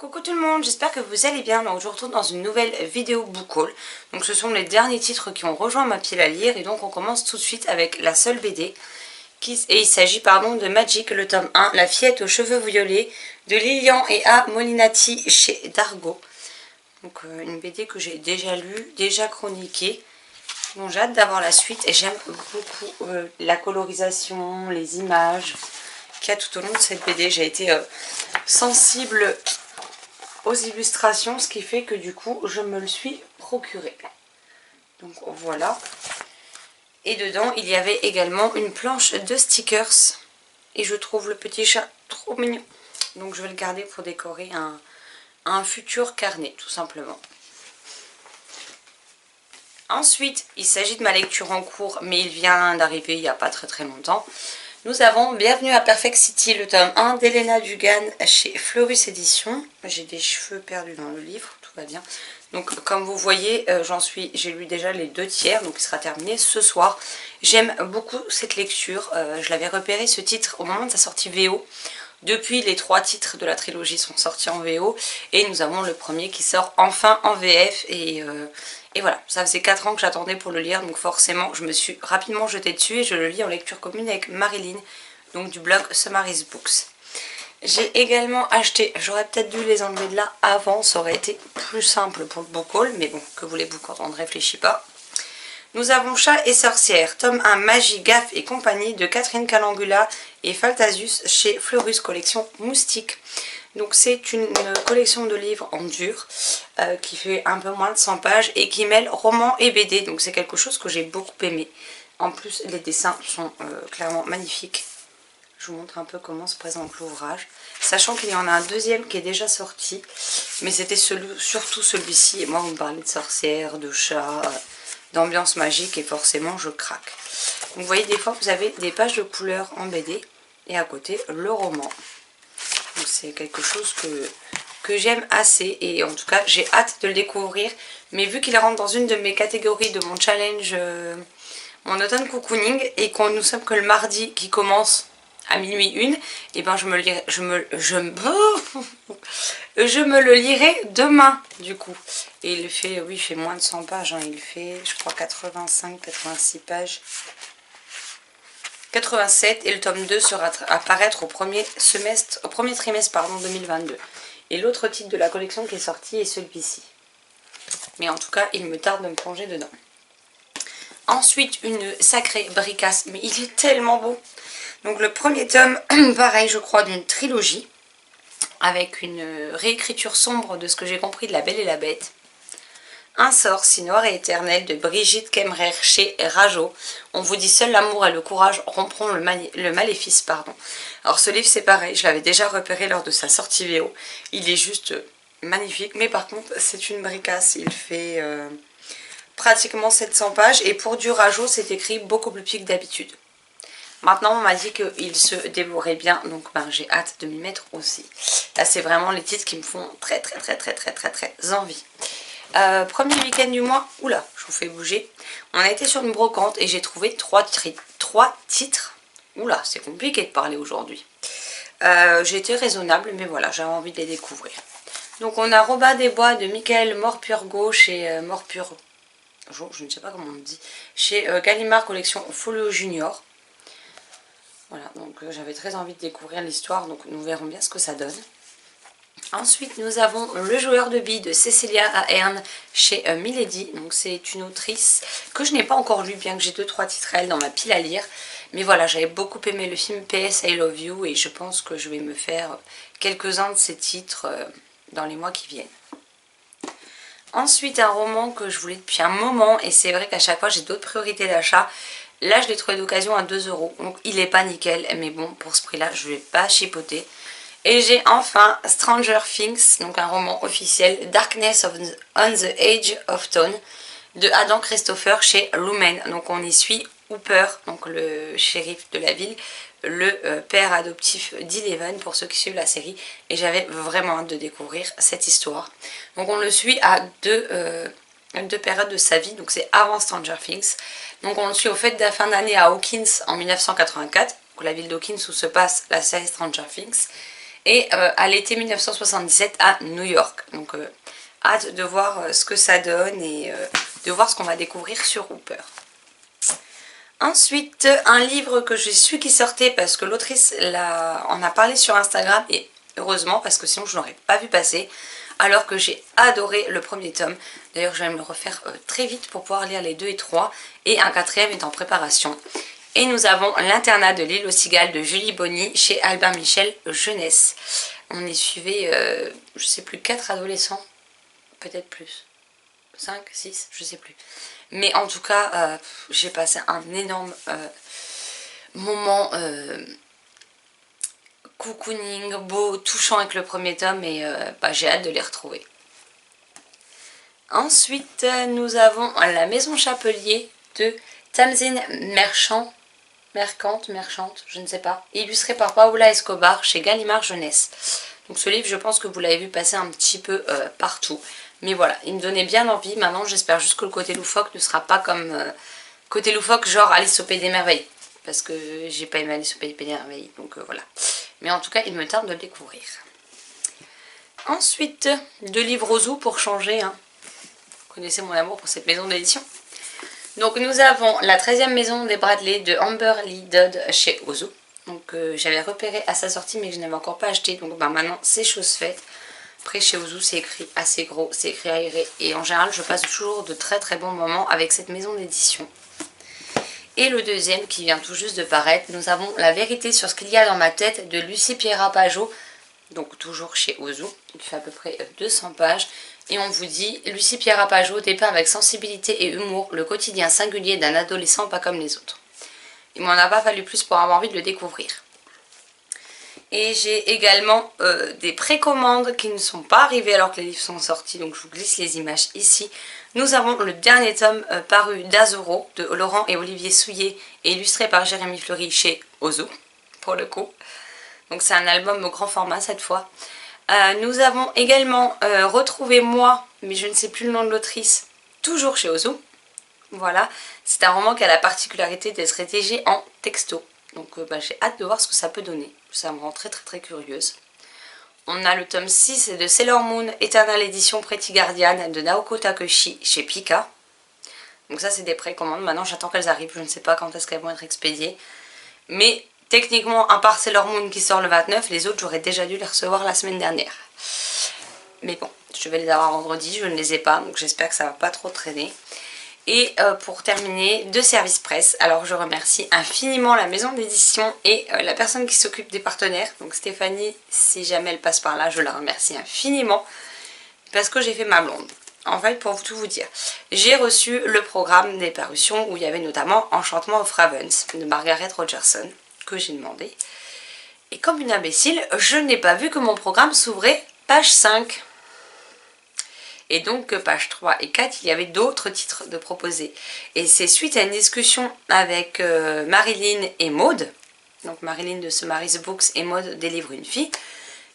Coucou tout le monde, j'espère que vous allez bien. Donc je vous retrouve dans une nouvelle vidéo book haul. Donc ce sont les derniers titres qui ont rejoint ma pile à lire et donc on commence tout de suite avec la seule BD. Et il s'agit de Magic, le tome 1, La fillette aux cheveux violets de Lilian et A. Molinati chez Dargo. Donc une BD que j'ai déjà lue, déjà chroniquée. Donc j'ai hâte d'avoir la suite et j'aime beaucoup la colorisation, les images qu'il y a tout au long de cette BD. J'ai été sensible aux illustrations, ce qui fait que du coup je me le suis procuré. Donc voilà. Et dedans il y avait également une planche de stickers et je trouve le petit chat trop mignon, donc je vais le garder pour décorer un futur carnet tout simplement. Ensuite il s'agit de ma lecture en cours, mais il vient d'arriver il n'y a pas très longtemps. Nous avons Bienvenue à Perfect City, le tome 1 d'Elena Dugan chez Fleurus Éditions. J'ai des cheveux perdus dans le livre, tout va bien. Donc comme vous voyez, j'ai lu déjà les 2/3, donc il sera terminé ce soir. J'aime beaucoup cette lecture, je l'avais repéré ce titre au moment de sa sortie VO. Depuis, les 3 titres de la trilogie sont sortis en VO et nous avons le premier qui sort enfin en VF et voilà, ça faisait 4 ans que j'attendais pour le lire, donc forcément je me suis rapidement jetée dessus et je le lis en lecture commune avec Marilyn, donc du blog Summary's Books. J'ai également acheté, j'aurais peut-être dû les enlever de là avant, ça aurait été plus simple pour le book haul, mais bon, que voulez-vous quand on ne réfléchit pas. Nous avons Chat et sorcière, tome 1, Magie, Gaffe et compagnie de Catherine Calangula et Faltasius chez Fleurus, collection Moustique. Donc c'est une collection de livres en dur qui fait un peu moins de 100 pages et qui mêle roman et BD. Donc c'est quelque chose que j'ai beaucoup aimé. En plus les dessins sont clairement magnifiques. Je vous montre un peu comment se présente l'ouvrage. Sachant qu'il y en a un deuxième qui est déjà sorti. Mais c'était surtout celui-ci. Et moi vous me parlez de sorcière, de chat, d'ambiance magique et forcément je craque. Donc vous voyez des fois vous avez des pages de couleurs en BD et à côté le roman. C'est quelque chose que j'aime assez et en tout cas j'ai hâte de le découvrir. Mais vu qu'il rentre dans une de mes catégories de mon challenge, mon automne cocooning, et qu'on nous sommes que le mardi qui commence à minuit 1, et ben je me le lirai demain du coup. Et il fait, oui, il fait moins de 100 pages, hein. Il fait je crois 85-86 pages. 87 et le tome 2 sera à paraître au premier trimestre 2022. Et l'autre titre de la collection qui est sorti est celui-ci. Mais en tout cas, il me tarde de me plonger dedans. Ensuite, une sacrée bricasse, mais il est tellement beau. Donc le premier tome, pareil je crois, d'une trilogie, avec une réécriture sombre de ce que j'ai compris de La Belle et la Bête. Un sort si noir et éternel de Brigitte Kemmerer chez Rajo. On vous dit seul l'amour et le courage rompront le maléfice. Alors ce livre c'est pareil, je l'avais déjà repéré lors de sa sortie VO. Il est juste magnifique, mais par contre c'est une bricasse. Il fait pratiquement 700 pages et pour du Rajo c'est écrit beaucoup plus petit que d'habitude. Maintenant on m'a dit qu'il se dévorait bien, donc j'ai hâte de m'y mettre aussi. Là c'est vraiment les titres qui me font très envie. Premier week-end du mois, oula, je vous fais bouger. On a été sur une brocante et j'ai trouvé 3 titres. Oula, c'est compliqué de parler aujourd'hui. J'ai été raisonnable, mais voilà, j'avais envie de les découvrir. Donc on a Robin des Bois de Michael Morpurgo chez je ne sais pas comment on dit, chez Gallimard collection Folio Junior. Voilà, donc j'avais très envie de découvrir l'histoire, donc nous verrons bien ce que ça donne. Ensuite, nous avons Le joueur de billes de Cecilia Ahern chez Milady. Donc c'est une autrice que je n'ai pas encore lue, bien que j'ai 2-3 titres à elle dans ma pile à lire. Mais voilà, j'avais beaucoup aimé le film PS I Love You et je pense que je vais me faire quelques-uns de ces titres dans les mois qui viennent. Ensuite, un roman que je voulais depuis un moment et c'est vrai qu'à chaque fois j'ai d'autres priorités d'achat. Là, je l'ai trouvé d'occasion à 2 €. Donc il n'est pas nickel, mais bon, pour ce prix-là, je ne vais pas chipoter. Et j'ai enfin Stranger Things, donc un roman officiel, Darkness on the Edge of Town, de Adam Christopher chez Lumen. Donc on y suit Hooper, donc le shérif de la ville, le père adoptif d'Eleven pour ceux qui suivent la série. Et j'avais vraiment hâte de découvrir cette histoire. Donc on le suit à deux périodes de sa vie, donc c'est avant Stranger Things. Donc on le suit au fait de la fin d'année à Hawkins en 1984, donc la ville d'Hawkins où se passe la série Stranger Things. et à l'été 1977 à New York. Donc hâte de voir ce que ça donne et de voir ce qu'on va découvrir sur Hooper. Ensuite, un livre que j'ai su qui sortait parce que l'autrice en a parlé sur Instagram, et heureusement parce que sinon je ne l'aurais pas vu passer, alors que j'ai adoré le premier tome. D'ailleurs je vais me le refaire très vite pour pouvoir lire les 2 et 3, et un 4e est en préparation. Et nous avons L'internat de l'île aux cigales de Julie Bonny chez Albin Michel Jeunesse. On y suivait, je sais plus, 4 adolescents, peut-être plus, 5, 6, je sais plus. Mais en tout cas, j'ai passé un énorme moment cocooning, beau, touchant avec le premier tome, et j'ai hâte de les retrouver. Ensuite, nous avons La Maison Chapelier de Tamzine Merchante, je ne sais pas, illustré par Paola Escobar chez Gallimard Jeunesse. Donc ce livre, je pense que vous l'avez vu passer un petit peu partout. Mais voilà, il me donnait bien envie. Maintenant, j'espère juste que le côté loufoque ne sera pas comme côté loufoque genre Alice au Pays des Merveilles. Parce que j'ai pas aimé Alice au Pays des Merveilles, donc voilà. Mais en tout cas, il me tarde de le découvrir. Ensuite, 2 livres Ozu pour changer. Hein. Vous connaissez mon amour pour cette maison d'édition. Donc nous avons La 13e maison des Bradley de Amber Lee Dodd chez Ozu. Donc j'avais repéré à sa sortie mais que je n'avais encore pas acheté. Donc maintenant c'est chose faite. Après chez Ozu c'est écrit assez gros, c'est écrit aéré. Et en général je passe toujours de très très bons moments avec cette maison d'édition. Et le deuxième qui vient tout juste de paraître, nous avons La vérité sur ce qu'il y a dans ma tête de Lucie Pierra-Pajot. Donc toujours chez Ozu, qui fait à peu près 200 pages. Et on vous dit, Lucie Pierra-Pajot dépeint avec sensibilité et humour le quotidien singulier d'un adolescent pas comme les autres. Il m'en a pas fallu plus pour avoir envie de le découvrir. Et j'ai également des précommandes qui ne sont pas arrivées alors que les livres sont sortis, donc je vous glisse les images ici. Nous avons le dernier tome paru d'Azoro de Laurent et Olivier Souillet et illustré par Jérémy Fleury chez Ozu, pour le coup. Donc c'est un album au grand format cette fois. Nous avons également retrouvé Moi, mais je ne sais plus le nom de l'autrice, toujours chez Ozu. Voilà, c'est un roman qui a la particularité d'être rédigé en texto. Donc j'ai hâte de voir ce que ça peut donner. Ça me rend très très très curieuse. On a le tome 6 de Sailor Moon, Eternal Edition Pretty Guardian de Naoko Takeshi chez Pika. Donc ça c'est des précommandes, maintenant j'attends qu'elles arrivent, je ne sais pas quand est-ce qu'elles vont être expédiées. Mais techniquement, à part Sailor Moon qui sort le 29, les autres j'aurais déjà dû les recevoir la semaine dernière. Mais bon, je vais les avoir vendredi, je ne les ai pas, donc j'espère que ça va pas trop traîner. Et pour terminer, 2 services presse. Alors je remercie infiniment la maison d'édition et la personne qui s'occupe des partenaires. Donc Stéphanie, si jamais elle passe par là, je la remercie infiniment parce que j'ai fait ma blonde. En fait, pour tout vous dire, j'ai reçu le programme des parutions où il y avait notamment Enchantement of Ravens de Margaret Rogerson que j'ai demandé. Et comme une imbécile, je n'ai pas vu que mon programme s'ouvrait page 5. Et donc page 3 et 4, il y avait d'autres titres de proposés. Et c'est suite à une discussion avec Marilyn et Maude, donc Marilyn de Summary's Books et Maude des livres une fille,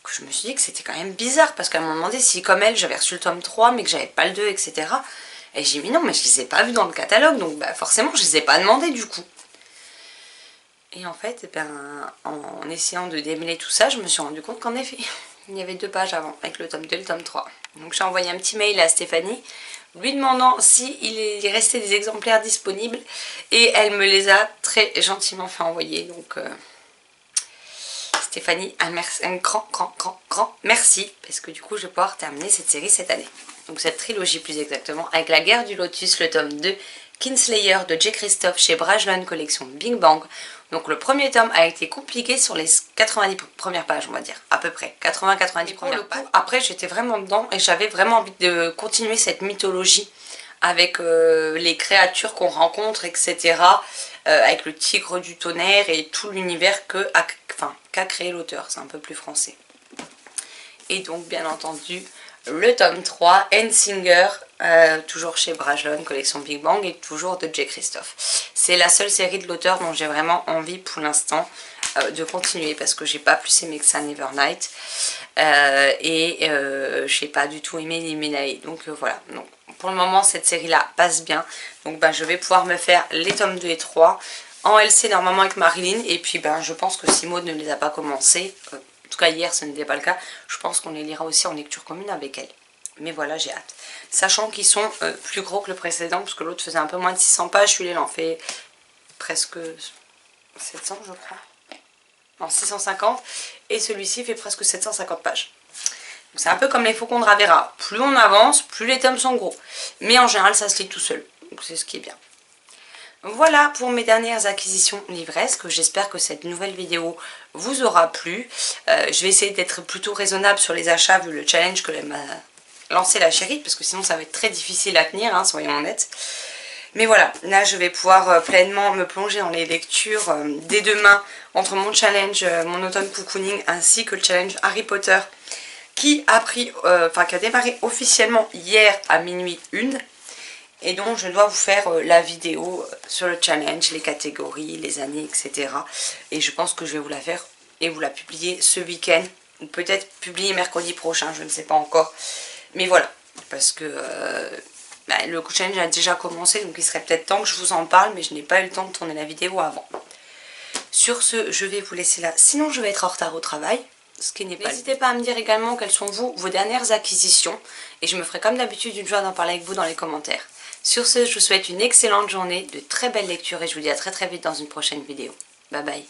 que je me suis dit que c'était quand même bizarre, parce qu'elles m'ont demandé si comme elle j'avais reçu le tome 3 mais que j'avais pas le 2, etc. Et j'ai mis non, mais je les ai pas vus dans le catalogue, donc forcément je les ai pas demandés du coup. Et en fait, en essayant de démêler tout ça, je me suis rendu compte qu'en effet, il y avait 2 pages avant, avec le tome 2 et le tome 3. Donc j'ai envoyé un petit mail à Stéphanie, lui demandant s'il est resté des exemplaires disponibles, et elle me les a très gentiment fait envoyer. Donc Stéphanie, un grand merci, parce que du coup je vais pouvoir terminer cette série cette année. Donc cette trilogie plus exactement, avec La Guerre du Lotus, le tome 2, Kinslayer de J. Christophe chez Brajlon, collection Bing Bang. Donc le premier tome a été compliqué sur les 90 premières pages, on va dire, à peu près, 80-90 premières pages. Après j'étais vraiment dedans et j'avais vraiment envie de continuer cette mythologie avec les créatures qu'on rencontre, etc. Avec le tigre du tonnerre et tout l'univers qu'a créé l'auteur, c'est un peu plus français. Et donc bien entendu le tome 3, Ensinger, toujours chez Brajlon, collection Big Bang, et toujours de J. Christophe. C'est la seule série de l'auteur dont j'ai vraiment envie pour l'instant de continuer, parce que j'ai pas plus aimé que ça Nevernight, et j'ai pas du tout aimé Liminae. Donc voilà, donc, pour le moment cette série là passe bien, donc je vais pouvoir me faire les tomes 2 et 3 en LC normalement avec Marilyn, et puis je pense que si Maud ne les a pas commencés, tout cas hier ce n'était pas le cas. Je pense qu'on les lira aussi en lecture commune avec elle. Mais voilà, j'ai hâte. Sachant qu'ils sont plus gros que le précédent, parce que l'autre faisait un peu moins de 600 pages. Celui-là, il en fait presque 700, je crois. Non, 650. Et celui-ci fait presque 750 pages. C'est un peu comme les Faucons de Ravera. Plus on avance, plus les tomes sont gros. Mais en général, ça se lit tout seul. Donc c'est ce qui est bien. Voilà pour mes dernières acquisitions livresques. J'espère que cette nouvelle vidéo vous aura plu. Je vais essayer d'être plutôt raisonnable sur les achats vu le challenge que m'a lancé la chérie, parce que sinon ça va être très difficile à tenir, hein, soyons honnêtes. Mais voilà, là je vais pouvoir pleinement me plonger dans les lectures dès demain entre mon challenge, mon automne cocooning, ainsi que le challenge Harry Potter qui a qui a démarré officiellement hier à minuit 1. Et donc je dois vous faire la vidéo sur le challenge, les catégories, les années, etc. Et je pense que je vais vous la faire et vous la publier ce week-end. Ou peut-être publier mercredi prochain, je ne sais pas encore. Mais voilà, parce que le challenge a déjà commencé, donc il serait peut-être temps que je vous en parle, mais je n'ai pas eu le temps de tourner la vidéo avant. Sur ce, je vais vous laisser là, sinon je vais être en retard au travail. Ce qui n'est pas. N'hésitez pas à me dire également quelles sont vos dernières acquisitions. Et je me ferai comme d'habitude une joie d'en parler avec vous dans les commentaires. Sur ce, je vous souhaite une excellente journée, de très belles lectures et je vous dis à très vite dans une prochaine vidéo. Bye bye.